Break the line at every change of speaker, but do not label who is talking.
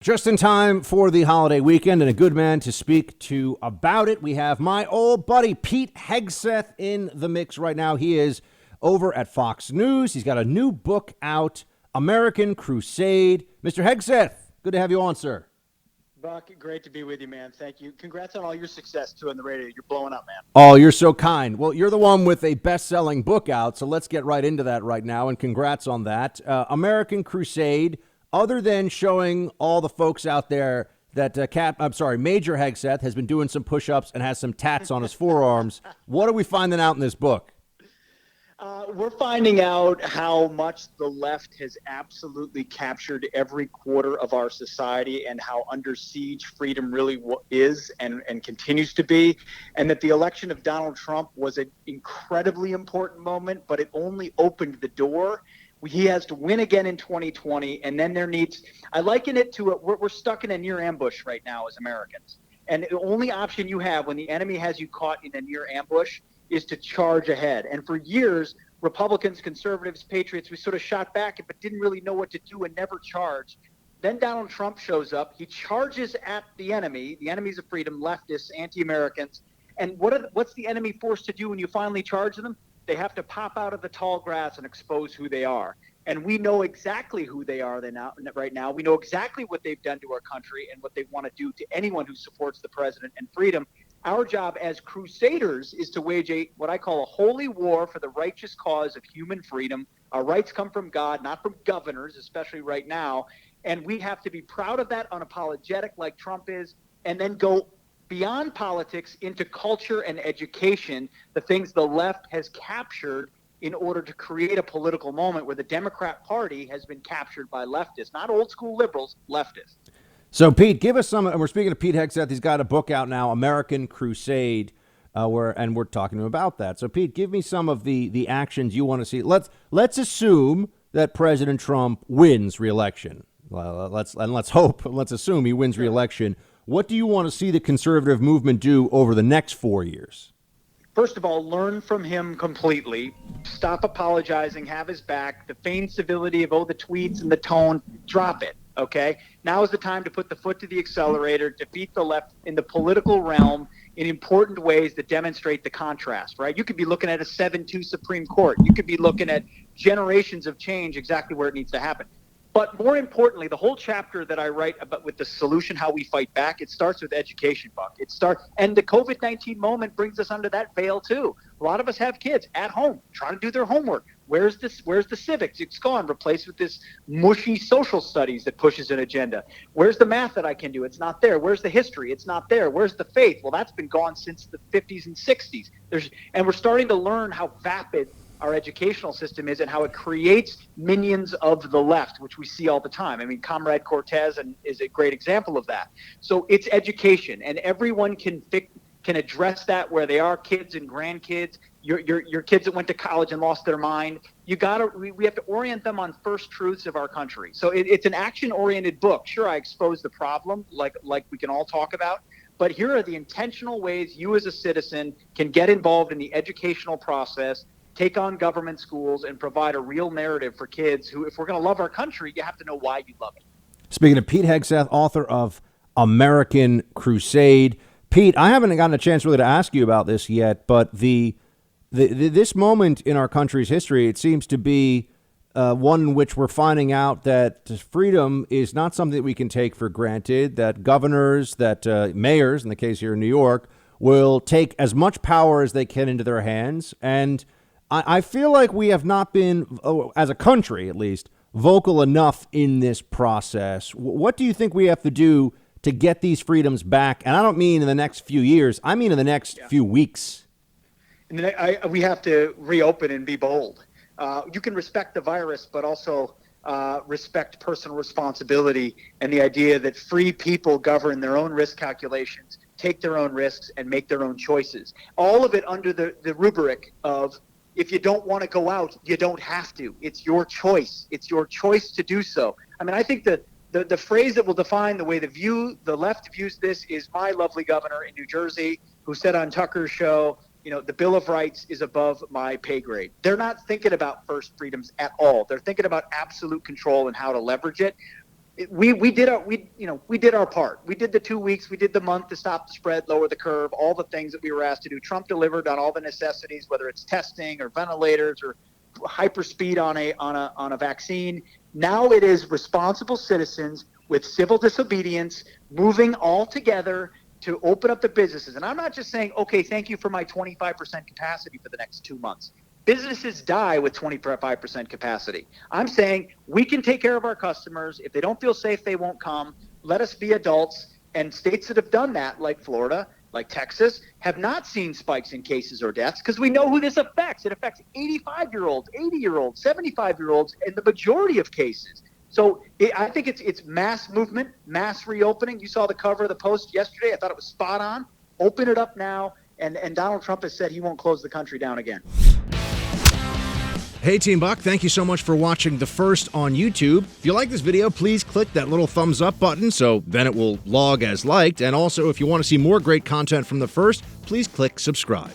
Just in time for the holiday weekend and a good man to speak to about it. We have my old buddy Pete Hegseth in the mix right now. He is over at Fox News. He's got a new book out, American Crusade. Mr. Hegseth, good to have you on, sir.
Buck, great to be with you, man. Thank you. Congrats on all your success, too, on the radio. You're blowing up, man.
Oh, you're so kind. Well, you're the one with a best-selling book out, so let's get right into that right now, and congrats on that. American Crusade. Other than showing all the folks out there that Major Hegseth has been doing some push-ups and has some tats on his forearms, what are we finding out in this book?
We're finding out how much the left has absolutely captured every quarter of our society and how under siege freedom really is and continues to be, and that the election of Donald Trump was an incredibly important moment, but it only opened the door. He has to win again in 2020, and then I liken it to we're stuck in a near ambush right now as Americans. And the only option you have when the enemy has you caught in a near ambush is to charge ahead. And for years, Republicans, conservatives, patriots, we sort of shot back but didn't really know what to do and never charged. Then Donald Trump shows up. He charges at the enemies of freedom, leftists, anti-Americans. And what's the enemy forced to do when you finally charge them? They have to pop out of the tall grass and expose who they are. And we know exactly who they are right now. We know exactly what they've done to our country and what they want to do to anyone who supports the president and freedom. Our job as crusaders is to wage what I call a holy war for the righteous cause of human freedom. Our rights come from God, not from governors, especially right now. And we have to be proud of that, unapologetic like Trump is, and then go beyond politics into culture and education, the things the left has captured in order to create a political moment where the Democrat Party has been captured by leftists, not old school liberals, leftists.
So, Pete, give us some, and we're speaking to Pete Hegseth. He's got a book out now, American Crusade, and we're talking to him about that. So, Pete, give me some of the actions you want to see. Let's assume that President Trump wins re-election. Let's assume he wins re-election. What do you want to see the conservative movement do over the next 4 years?
First of all, learn from him completely. Stop apologizing, have his back. The feigned civility of, the tweets and the tone, drop it, okay? Now is the time to put the foot to the accelerator, defeat the left in the political realm in important ways that demonstrate the contrast, right? You could be looking at a 7-2 Supreme Court. You could be looking at generations of change exactly where it needs to happen. But more importantly, the whole chapter that I write about with the solution, how we fight back, it starts with education, Buck. And the COVID-19 moment brings us under that veil too. A lot of us have kids at home trying to do their homework. Where's the civics? It's gone, replaced with this mushy social studies that pushes an agenda. Where's the math that I can do? It's not there. Where's the history? It's not there. Where's the faith? Well, that's been gone since the 50s and 60s. And we're starting to learn how vapid our educational system is and how it creates minions of the left, which we see all the time. I mean, Comrade Cortez is a great example of that. So it's education, and everyone can address that where they are, kids and grandkids, your kids that went to college and lost their mind. We have to orient them on first truths of our country. So it's an action-oriented book. Sure, I expose the problem like we can all talk about, but here are the intentional ways you as a citizen can get involved in the educational process, take on government schools, and provide a real narrative for kids who, if we're going to love our country, you have to know why you love it.
Speaking of Pete Hegseth, author of American Crusade. Pete, I haven't gotten a chance really to ask you about this yet, but this moment in our country's history, it seems to be one in which we're finding out that freedom is not something that we can take for granted, that governors, that mayors, in the case here in New York, will take as much power as they can into their hands. And I feel like we have not been, as a country at least, vocal enough in this process. What do you think we have to do to get these freedoms back? And I don't mean in the next few years. I mean in the next few weeks.
We have to reopen and be bold. You can respect the virus, but also respect personal responsibility and the idea that free people govern their own risk calculations, take their own risks, and make their own choices. All of it under the rubric of, if you don't want to go out, you don't have to. It's your choice. It's your choice to do so. I mean, I think the phrase that will define the way the left views this is my lovely governor in New Jersey, who said on Tucker's show, the Bill of Rights is above my pay grade. They're not thinking about first freedoms at all. They're thinking about absolute control and how to leverage it. we did our part. We did the 2 weeks, we did the month to stop the spread, lower the curve, all the things that we were asked to do. Trump delivered on all the necessities, whether it's testing or ventilators or hyperspeed on a vaccine. Now it is responsible citizens with civil disobedience moving all together to open up the businesses. And I'm not just saying, okay, thank you for my 25% capacity for the next 2 months. Businesses die with 25% capacity. I'm saying we can take care of our customers. If they don't feel safe, they won't come. Let us be adults. And states that have done that, like Florida, like Texas, have not seen spikes in cases or deaths because we know who this affects. It affects 85-year-olds, 80-year-olds, 75-year-olds in the majority of cases. So I think it's mass movement, mass reopening. You saw the cover of the Post yesterday. I thought it was spot on. Open it up now. And Donald Trump has said he won't close the country down again.
Hey, Team Buck, thank you so much for watching The First on YouTube. If you like this video, please click that little thumbs up button so then it will log as liked. And also, if you want to see more great content from The First, please click subscribe.